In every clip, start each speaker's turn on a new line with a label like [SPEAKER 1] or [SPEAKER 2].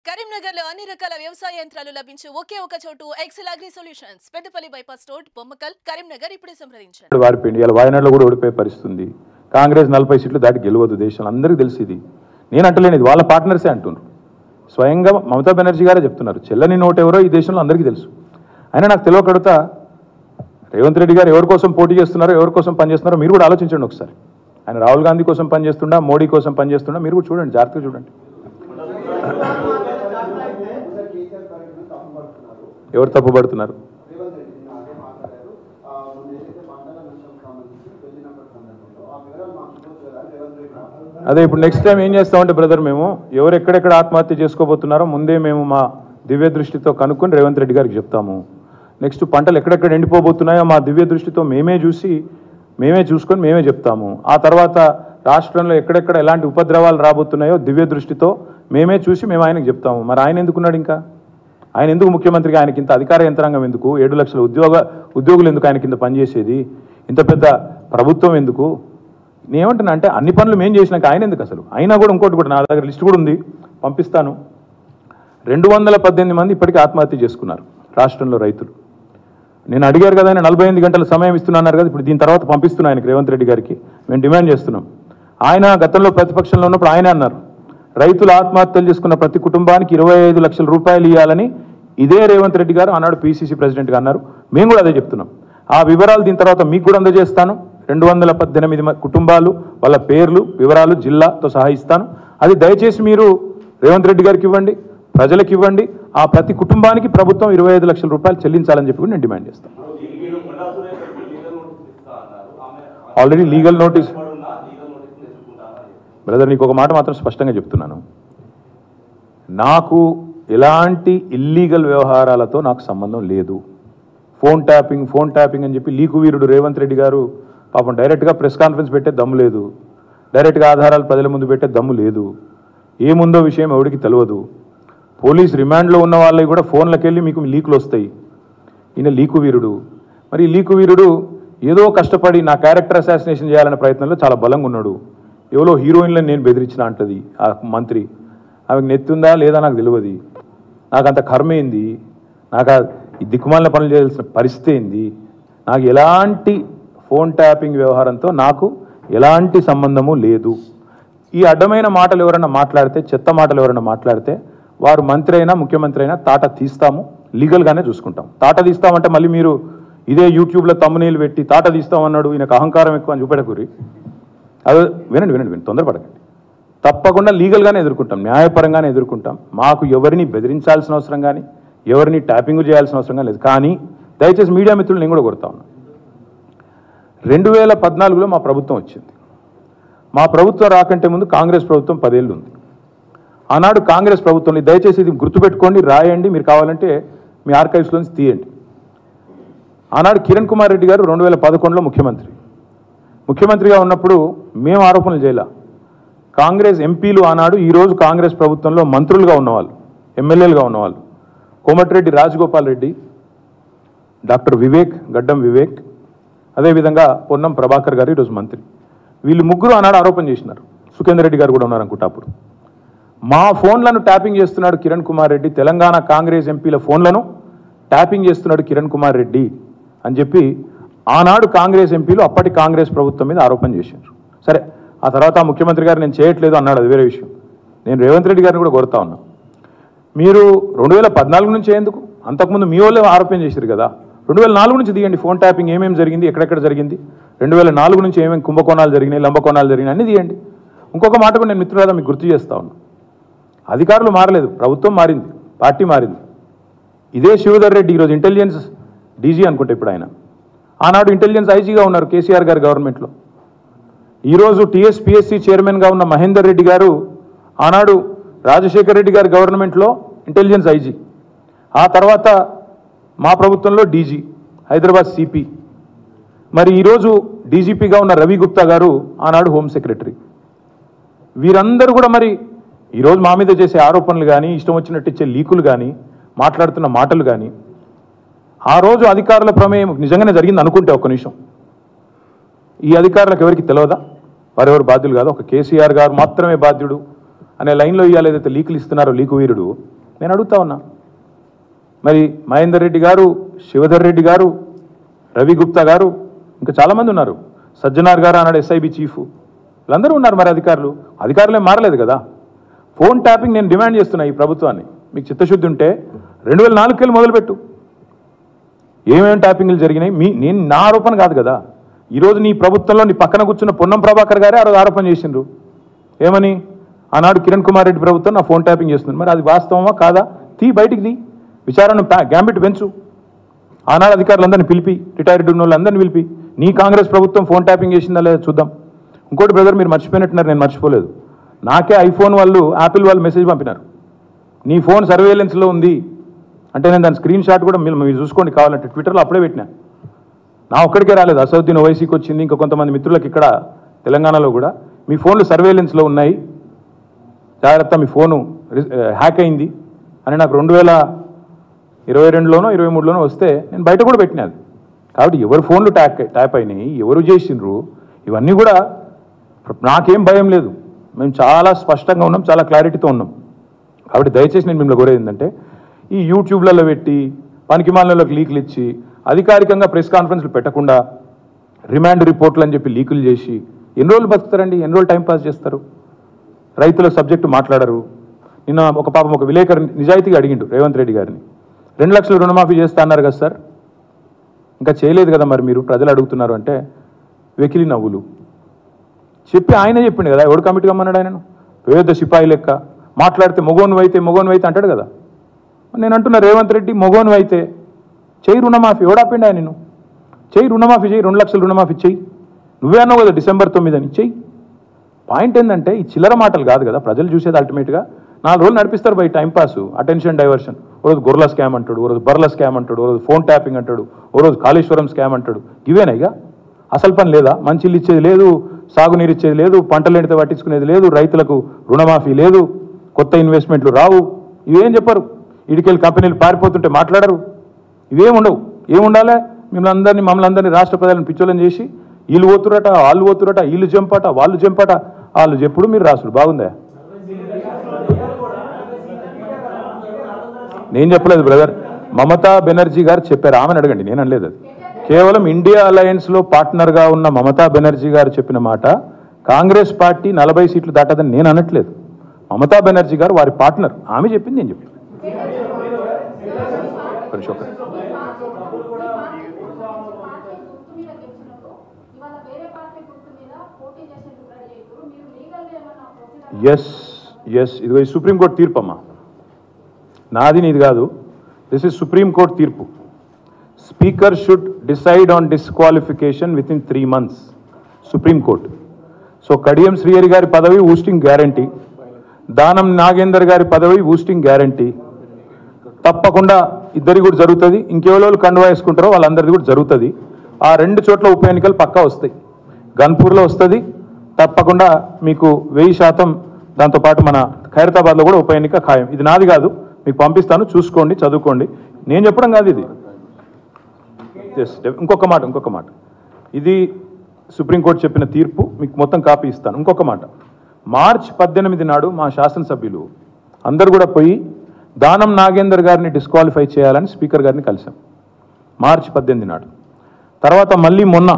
[SPEAKER 1] కరీంనగర్లో అన్ని రకాల వ్యవసాయ యంత్రాలు లభించే ఒకే ఒక చోటు Excel agri solutions Peddapalli bypass road Bommakal Karimnagar ఇప్పుడే సంప్రదించండి.
[SPEAKER 2] వారిపోయింది ఇలా వాయనాడులో కూడా ఓడిపోయే పరిస్థితి. కాంగ్రెస్ 40 సీట్లు దాటి గెలవదు దేశంలో అందరికీ తెలిసి. ఇది నేను అంటలేను, ఇది వాళ్ళ పార్ట్నర్సే అంటున్నారు. స్వయంగా మమతా బెనర్జీ గారే చెప్తున్నారు చెల్లని నోటు ఎవరో ఈ దేశంలో అందరికీ తెలుసు. అయినా నాకు తెలియకడుతా రేవంత్ రెడ్డి గారు ఎవరి కోసం పోటీ చేస్తున్నారో ఎవరి కోసం పనిచేస్తున్నారో మీరు కూడా ఆలోచించండి ఒకసారి. ఆయన రాహుల్ గాంధీ కోసం పనిచేస్తుండా మోడీ కోసం పనిచేస్తుండా మీరు కూడా చూడండి, జాగ్రత్తగా చూడండి. ఎవరు తప్పుపడుతున్నారు? అదే ఇప్పుడు నెక్స్ట్ టైం ఏం చేస్తామంటే బ్రదర్, మేము ఎవరు ఎక్కడెక్కడ ఆత్మహత్య చేసుకోబోతున్నారో ముందే మేము మా దివ్య దృష్టితో కనుక్కొని రేవంత్ రెడ్డి గారికి చెప్తాము. నెక్స్ట్ పంటలు ఎక్కడెక్కడ ఎండిపోబోతున్నాయో మా దివ్య దృష్టితో మేమే చూసుకొని మేమే చెప్తాము. ఆ తర్వాత రాష్ట్రంలో ఎక్కడెక్కడ ఎలాంటి ఉపద్రవాలు రాబోతున్నాయో దివ్య దృష్టితో మేమే చూసి మేము ఆయనకు చెప్తాము. మరి ఆయన ఎందుకున్నాడు? ఇంకా ఆయన ఎందుకు ముఖ్యమంత్రిగా? ఆయనకి ఇంత అధికార యంత్రాంగం ఎందుకు? 7 లక్షల ఉద్యోగులు ఎందుకు ఆయన కింద పనిచేసేది? ఇంత పెద్ద ప్రభుత్వం ఎందుకు? నేనేమంటున్నా అంటే అన్ని పనులు మేము చేసినాక ఆయన ఎందుకు అసలు? అయినా కూడా ఇంకోటి కూడా నా దగ్గర లిస్ట్ కూడా ఉంది, పంపిస్తాను. 218 మంది ఇప్పటికీ ఆత్మహత్య చేసుకున్నారు రాష్ట్రంలో రైతులు. నేను అడిగారు కదా, ఆయన 48 గంటల సమయం ఇస్తున్నారు కదా, ఇప్పుడు దీని తర్వాత పంపిస్తున్నా ఆయనకి, రేవంత్ రెడ్డి గారికి మేము డిమాండ్ చేస్తున్నాం. ఆయన గతంలో ప్రతిపక్షంలో ఉన్నప్పుడు ఆయనే అన్నారు రైతులు ఆత్మహత్యలు చేసుకున్న ప్రతి కుటుంబానికి 25 లక్షల రూపాయలు ఇవ్వాలని. ఇదే రేవంత్ రెడ్డి గారు ఆనాడు PCC ప్రెసిడెంట్గా అన్నారు. మేము కూడా అదే చెప్తున్నాం. ఆ వివరాలు దీని తర్వాత మీకు కూడా అందజేస్తాను. 218 కుటుంబాలు, వాళ్ళ పేర్లు, వివరాలు జిల్లాతో సహా ఇస్తాను. అది దయచేసి మీరు రేవంత్ రెడ్డి గారికి ఇవ్వండి, ప్రజలకు ఇవ్వండి. ఆ ప్రతి కుటుంబానికి ప్రభుత్వం 25 లక్షల రూపాయలు చెల్లించాలని చెప్పి కూడా నేను డిమాండ్ చేస్తాను. Already legal notice. బ్రదర్, నీకు ఒక మాట మాత్రం స్పష్టంగా చెప్తున్నాను, నాకు ఎలాంటి ఇల్లీగల్ వ్యవహారాలతో నాకు సంబంధం లేదు. ఫోన్ ట్యాపింగ్ అని చెప్పి లీకు వీరుడు రేవంత్ రెడ్డి గారు పాపం డైరెక్ట్గా ప్రెస్ కాన్ఫరెన్స్ పెట్టే దమ్ము లేదు, డైరెక్ట్గా ఆధారాలు ప్రజల ముందు పెట్టే దమ్ము లేదు. ఏముందో విషయం ఎవరికి తెలియదు. పోలీస్ రిమాండ్లో ఉన్న వాళ్ళకి కూడా ఫోన్లకు వెళ్ళి మీకు లీకులు వస్తాయి. ఈయన లీకు వీరుడు. మరి ఈ లీకు వీరుడు ఏదో కష్టపడి నా క్యారెక్టర్ అసాసినేషన్ చేయాలనే ప్రయత్నంలో చాలా బలంగా ఉన్నాడు. ఎవరో హీరోయిన్లను నేను బెదిరించిన అంటది ఆ మంత్రి. ఆమెకు నెత్తుందా లేదా నాకు తెలియదు. నాకు అంత కర్మ ఏంది? నాకు ఈ దిక్కుమాలిన పనులు చేయాల్సిన పరిస్థితి ఏంది? నాకు ఎలాంటి ఫోన్ ట్యాపింగ్ వ్యవహారంతో నాకు ఎలాంటి సంబంధము లేదు. ఈ అడ్డమైన మాటలు ఎవరైనా మాట్లాడితే, చెత్త మాటలు ఎవరైనా మాట్లాడితే వారు మంత్రి అయినా ముఖ్యమంత్రి అయినా తాట తీస్తాము, లీగల్గానే చూసుకుంటాం. తాట తీస్తామంటే మళ్ళీ మీరు ఇదే యూట్యూబ్లో తమ్మునీళ్ళు పెట్టి తాట తీస్తామన్నాడు ఈయనకు అహంకారం ఎక్కువ అని చూపెట్టకూరి. అది వినండి, తొందరపడకండి. తప్పకుండా లీగల్గానే ఎదుర్కొంటాం, న్యాయపరంగానే ఎదుర్కొంటాం. మాకు ఎవరిని బెదిరించాల్సిన అవసరం కానీ ఎవరిని ట్యాపింగ్ చేయాల్సిన అవసరం కానీ లేదు. కానీ దయచేసి మీడియా మిత్రులు నేను కూడా కొడతా ఉన్నా, 2014లో మా ప్రభుత్వం వచ్చింది. మా ప్రభుత్వం రాకంటే ముందు కాంగ్రెస్ ప్రభుత్వం 10 ఏళ్ళు ఉంది. ఆనాడు కాంగ్రెస్ ప్రభుత్వంలో దయచేసి ఇది గుర్తుపెట్టుకోండి, రాయండి, మీరు కావాలంటే మీ ఆర్కైవ్స్లోంచి తీయండి. ఆనాడు కిరణ్ కుమార్ రెడ్డి గారు 2011లో ముఖ్యమంత్రిగా ఉన్నప్పుడు మేము ఆరోపణలు చేయాల. కాంగ్రెస్ ఎంపీలు ఆనాడు ఈరోజు కాంగ్రెస్ ప్రభుత్వంలో మంత్రులుగా ఉన్నవాళ్ళు, ఎమ్మెల్యేలుగా ఉన్నవాళ్ళు, కోమటిరెడ్డి రాజగోపాల్ రెడ్డి, డాక్టర్ గడ్డం వివేక్, అదేవిధంగా పొన్నం ప్రభాకర్ గారు ఈరోజు మంత్రి. వీళ్ళు ముగ్గురు ఆనాడు ఆరోపణ చేసినారు. సుఖేందర్ రెడ్డి గారు కూడా ఉన్నారు అనుకుంటా. అప్పుడు మా ఫోన్లను ట్యాపింగ్ చేస్తున్నాడు కిరణ్ కుమార్ రెడ్డి, తెలంగాణ కాంగ్రెస్ ఎంపీల ఫోన్లను ట్యాపింగ్ చేస్తున్నాడు కిరణ్ కుమార్ రెడ్డి అని చెప్పి ఆనాడు కాంగ్రెస్ ఎంపీలు అప్పటి కాంగ్రెస్ ప్రభుత్వం మీద ఆరోపణ చేశారు. సరే, ఆ తర్వాత ముఖ్యమంత్రి గారు నేను చేయట్లేదు అన్నాడు, అది వేరే విషయం. నేను రేవంత్ రెడ్డి గారిని కూడా కోరుతా ఉన్నా, మీరు 2014 నుంచి ఎందుకు? అంతకుముందు మీ వాళ్ళే ఆరోపణ చేశారు కదా. 2004 నుంచి తీయండి, ఫోన్ ట్యాపింగ్ ఏమేమి జరిగింది, ఎక్కడెక్కడ జరిగింది, 2004 నుంచి ఏమేమి కుంభకోణాలు జరిగినాయి, లంబకోణాలు జరిగినాయి అన్నీ తీయండి. ఇంకొక మాట కూడా నేను మిత్రులారా మీకు గుర్తు చేస్తా ఉన్నా, అధికారులు మారలేదు, ప్రభుత్వం మారింది, పార్టీ మారింది. ఇదే శివధర్ రెడ్డి ఈరోజు ఇంటెలిజెన్స్ డీజీ అనుకుంటే ఇప్పుడు ఆయన, ఆనాడు ఇంటెలిజెన్స్ ఐజీగా ఉన్నారు కేసీఆర్ గారి గవర్నమెంట్లో. ఈరోజు TSPSC చైర్మన్గా ఉన్న మహేందర్ రెడ్డి గారు ఆనాడు రాజశేఖర్ రెడ్డి గారి గవర్నమెంట్లో ఇంటెలిజెన్స్ ఐజీ, ఆ తర్వాత మా ప్రభుత్వంలో డీజీ, హైదరాబాద్ సిపి. మరి ఈరోజు డీజీపీగా ఉన్న రవి గుప్తా గారు ఆనాడు హోమ్ సెక్రటరీ. వీరందరూ కూడా మరి ఈరోజు మా మీద చేసే ఆరోపణలు కానీ, ఇష్టం వచ్చినట్టు ఇచ్చే లీకులు కానీ, మాట్లాడుతున్న మాటలు కానీ, ఆ రోజు అధికారుల ప్రమేయం నిజంగానే జరిగింది అనుకుంటే ఒక్క నిమిషం, ఈ అధికారులకు ఎవరికి తెలియదా? వారెవరు బాధ్యులు కాదు, ఒక కేసీఆర్ గారు మాత్రమే బాధ్యుడు అనే లైన్లో ఇవాళ ఏదైతే లీకులు ఇస్తున్నారో లీకు వీరుడు, నేను అడుగుతా ఉన్నా. మరి మహేందర్ రెడ్డి గారు, శివధర్ రెడ్డి గారు, రవి గుప్తా గారు, ఇంకా చాలామంది ఉన్నారు, సజ్జనార్ గారు అన్నాడు ఎస్ఐబి చీఫ్, వీళ్ళందరూ ఉన్నారు. మరి అధికారులే మారలేదు కదా. ఫోన్ ట్యాపింగ్ నేను డిమాండ్ చేస్తున్నా ఈ ప్రభుత్వాన్ని. మీకు చిత్తశుద్ధి ఉంటే 2004 వెళ్ళి మొదలుపెట్టు. ఏమేమి ట్యాపింగ్లు జరిగినాయి నేను నా ఆరోపణ కాదు కదా. ఈరోజు నీ ప్రభుత్వంలో నీ పక్కన కూర్చున్న పొన్నం ప్రభాకర్ గారే ఆ రోజు ఆరోపణ చేసిండ్రు. ఏమని? ఆనాడు కిరణ్ కుమార్ రెడ్డి ప్రభుత్వం నా ఫోన్ ట్యాపింగ్ చేస్తుంది. మరి అది వాస్తవమా కాదా? బయటికి తీ, విచారణ గ్యాంబిట్ పెంచు. ఆనాడు అధికారులందరినీ పిలిపి, రిటైర్డ్ ఉన్న వాళ్ళందరినీ పిలిపి, నీ కాంగ్రెస్ ప్రభుత్వం ఫోన్ ట్యాపింగ్ చేసిందా లేదా చూద్దాం. ఇంకోటి బ్రదర్, మీరు మర్చిపోయినట్టున్నారు, నేను మర్చిపోలేదు. నాకే ఐఫోన్ వాళ్ళు, యాపిల్ వాళ్ళు మెసేజ్ పంపినారు, నీ ఫోన్ సర్వేలెన్స్లో ఉంది అంటే. నేను దాని స్క్రీన్ షాట్ కూడా మీరు చూసుకోండి కావాలంటే, ట్విట్టర్లో అప్పుడే పెట్టినా. నా ఒక్కడికే రాలేదు, అసదుద్దీన్ ఓవైసీకి వచ్చింది, ఇంకా కొంతమంది మిత్రులకు ఇక్కడ తెలంగాణలో కూడా మీ ఫోన్లు సర్వేలెన్స్లో ఉన్నాయి, జాగ్రత్త, మీ ఫోను హ్యాక్ అయింది అని నాకు 2022లోనో 2023లోనో వస్తే నేను బయట కూడా పెట్టినది. కాబట్టి ఎవరు ఫోన్లు ట్యాప్ అయినాయి, ఎవరు చేసిండ్రు, ఇవన్నీ కూడా నాకేం భయం లేదు. మేము చాలా స్పష్టంగా ఉన్నాం, చాలా క్లారిటీతో ఉన్నాం. కాబట్టి దయచేసి నేను మిమ్మల్ని కోరేది ఏంటంటే, ఈ యూట్యూబ్లలో పెట్టి పనికిమాలినలకు లీకులు ఇచ్చి అధికారికంగా ప్రెస్ కాన్ఫరెన్స్లు పెట్టకుండా రిమాండ్ రిపోర్ట్లు అని చెప్పి లీకులు చేసి ఎన్ని రోజులు బతుకుతారండి? ఎన్ని రోజులు టైంపాస్ చేస్తారు? రైతుల సబ్జెక్టు మాట్లాడరు. నిన్న ఒక విలేకరు నిజాయితీగా అడిగిండు రేవంత్ రెడ్డి గారిని, 2 లక్షలు రుణమాఫీ చేస్తా అన్నారు కదా సార్, ఇంకా చేయలేదు కదా మరి మీరు, ప్రజలు అడుగుతున్నారు అంటే వెకిలి నవ్వులు చెప్పి ఆయనే చెప్పిండు కదా. ఎవడు కమిటీ కమ్మన్నాడు ఆయనను? పేద సిపాయి లెక్క మాట్లాడితే మొగోను అయితే అంటాడు కదా. నేను అంటున్నా, రేవంత్ రెడ్డి మొగోను అయితే చెయ్యి రుణమాఫీ. ఎవడాపిండి ఆయన? నేను చెయ్యి రుణమాఫీ, చెయ్యి 2 లక్షలు రుణమాఫీ చెయ్యి. నువ్వే అన్నావు కదా December 9 అని, చెయ్యి. పాయింట్ ఏంటంటే ఈ చిల్లర మాటలు కాదు కదా ప్రజలు చూసేది. అల్టిమేట్గా 4 రోజులు నడిపిస్తారు బై టైంపాస్, అటెన్షన్ డైవర్షన్. ఓ రోజు గొర్రెల స్కామ్ అంటాడు, ఓ రోజు బర్రెల స్కామ్ అంటాడు, ఓ రోజు ఫోన్ ట్యాపింగ్ అంటాడు, ఓ రోజు కాళేశ్వరం స్కామ్ అంటాడు. ఇవేనా ఇక? అసలు పని లేదా? మంచి ఇల్లు ఇచ్చేది లేదు, సాగునీరు ఇచ్చేది లేదు, పంటలు ఎండితే పట్టించుకునేది లేదు, రైతులకు రుణమాఫీ లేదు, కొత్త ఇన్వెస్ట్మెంట్లు రావు. ఇవేం చెప్పరు. ఇడికెళ్ళి కంపెనీలు పారిపోతుంటే మాట్లాడరు. ఇవేం ఉండవు. ఏముండాలి? మమ్మల్ని అందరినీ రాష్ట్ర ప్రజలను పిచ్చోళ్ళని చేసి వీళ్ళు పోతురట, వాళ్ళు పోతురట, వీళ్ళు జంపట, వాళ్ళు జంపట, వాళ్ళు చెప్పుడు మీరు రాసుడు. బాగుందా? నేను చెప్పలేదు బ్రదర్, మమతా బెనర్జీ గారు చెప్పారు, ఆమెను అడగండి, నేను అనలేదు. అది కేవలం ఇండియా అలయన్స్లో పార్ట్నర్గా ఉన్న మమతా బెనర్జీ గారు చెప్పిన మాట. కాంగ్రెస్ పార్టీ 40 సీట్లు దాటదని నేను అనట్లేదు. మమతా బెనర్జీ గారు వారి పార్ట్నర్, ఆమె చెప్పింది నేను చెప్పాను. ఎస్ ఇది సుప్రీంకోర్టు తీర్పు అమ్మా, నాది నీది కాదు. దిస్ ఇస్ సుప్రీంకోర్టు తీర్పు. Speaker should decide on disqualification with in 3 months. Supreme court. So Kadiyam Srihari గారి పదవి ఊస్టింగ్ గ్యారంటీ, దానం నాగేందర్ గారి పదవి ఊస్టింగ్ గ్యారంటీ తప్పకుండా ఇద్దరి కూడా జరుగుతుంది. ఇంకెవరో కండువా వేసుకుంటారో వాళ్ళందరిది కూడా జరుగుతుంది. ఆ 2 చోట్ల ఉప ఎన్నికలు పక్కా వస్తాయి. గన్పూర్లో వస్తుంది తప్పకుండా మీకు 1000%. దాంతోపాటు మన ఖైరతాబాద్లో కూడా ఉప ఎన్నిక ఖాయం. ఇది నాది కాదు, మీకు పంపిస్తాను, చూసుకోండి, చదువుకోండి. నేను చెప్పడం కాదు ఇది. ఇంకొక మాట, ఇది సుప్రీంకోర్టు చెప్పిన తీర్పు, మీకు మొత్తం కాపీ ఇస్తాను. ఇంకొక మాట, March 18 నాడు మా శాసనసభ్యులు అందరూ కూడా పోయి దానం నాగేందర్ గారిని డిస్క్వాలిఫై చేయాలని స్పీకర్ గారిని కలిసాం March 18 నాడు. తర్వాత మళ్ళీ మొన్న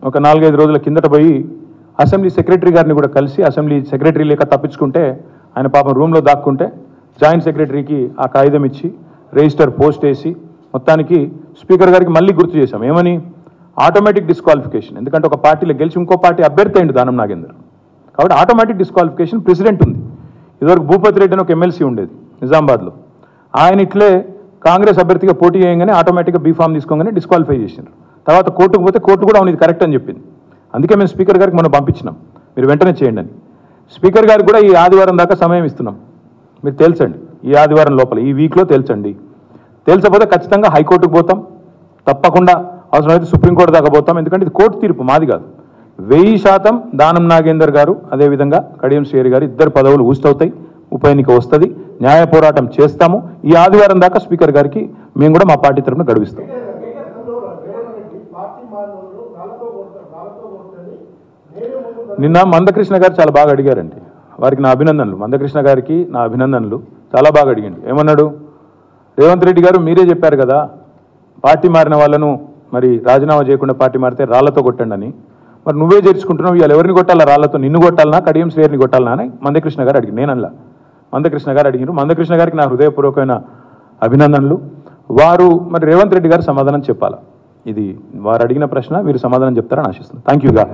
[SPEAKER 2] ఒక 4-5 రోజుల కిందట పోయి అసెంబ్లీ సెక్రటరీ గారిని కూడా కలిసి, అసెంబ్లీ సెక్రటరీ లేక తప్పించుకుంటే ఆయన పాపం రూమ్లో దాక్కుంటే జాయింట్ సెక్రటరీకి ఆ కాగితం ఇచ్చి రిజిస్టర్ పోస్ట్ వేసి మొత్తానికి స్పీకర్ గారికి మళ్ళీ గుర్తు చేశాం. ఏమని? Automatic disqualification. ఎందుకంటే ఒక పార్టీలో గెలిచి ఇంకో పార్టీ అభ్యర్థి అయింది దానం నాగేందర్, కాబట్టి ఆటోమేటిక్ డిస్క్వాలిఫికేషన్ ప్రెసిడెంట్ ఉంది. ఇదివరకు భూపతి రెడ్డి అని ఒక ఎమ్మెల్సీ ఉండేది నిజామాబాద్లో, ఆయన ఇట్లే కాంగ్రెస్ అభ్యర్థిగా పోటీ చేయగానే ఆటోమేటిక్గా బీఫామ్ తీసుకోగానే డిస్క్వాలిఫై చేసినారు. తర్వాత కోర్టుకు పోతే కోర్టు కూడా అవును ఇది కరెక్ట్ అని చెప్పింది. అందుకే మేము స్పీకర్ గారికి మనం పంపించినాం, మీరు వెంటనే చేయండి అని. స్పీకర్ గారికి కూడా ఈ ఆదివారం దాకా సమయం ఇస్తున్నాం, మీరు తేల్చండి, ఈ ఆదివారం లోపల, ఈ వీక్లో తేల్చండి. తేల్చకపోతే ఖచ్చితంగా హైకోర్టుకు పోతాం, తప్పకుండా అవసరమైతే సుప్రీంకోర్టు దాకా పోతాం. ఎందుకంటే ఇది కోర్టు తీర్పు, మాది కాదు. 1000% దానం నాగేందర్ గారు అదేవిధంగా కడియం శ్రీహరి గారు ఇద్దరు పదవులు ఊస్తవుతాయి, ఉప ఎన్నిక వస్తుంది, న్యాయ పోరాటం చేస్తాము. ఈ ఆదివారం దాకా స్పీకర్ గారికి మేము కూడా మా పార్టీ తరఫున గడువిస్తాం. నిన్న మందకృష్ణ గారు చాలా బాగా అడిగారండి, వారికి నా అభినందనలు. మందకృష్ణ గారికి నా అభినందనలు. చాలా బాగా అడిగిండు. ఏమన్నాడు? రేవంత్ రెడ్డి గారు మీరే చెప్పారు కదా పార్టీ మారిన వాళ్ళను మరి రాజీనామా చేయకుండా పార్టీ మారితే రాళ్లతో కొట్టండి అని. మరి నువ్వే చేర్చుకుంటున్నావు, ఇవాళ ఎవరిని కొట్టాలా? రాళ్లతో నిన్ను కొట్టాలనా కడియం శ్రేయర్ని కొట్టాలనా అని మందకృష్ణ గారు అడిగి నేనల్లా మందకృష్ణ గారు అడిగినారు. మందకృష్ణ గారికి నా హృదయపూర్వకమైన అభినందనలు. వారు మరి రేవంత్ రెడ్డి గారు సమాధానం చెప్పాలా? ఇది వారు అడిగిన ప్రశ్న, మీరు సమాధానం చెప్తారని ఆశిస్తున్నాను. థ్యాంక్ యూగా.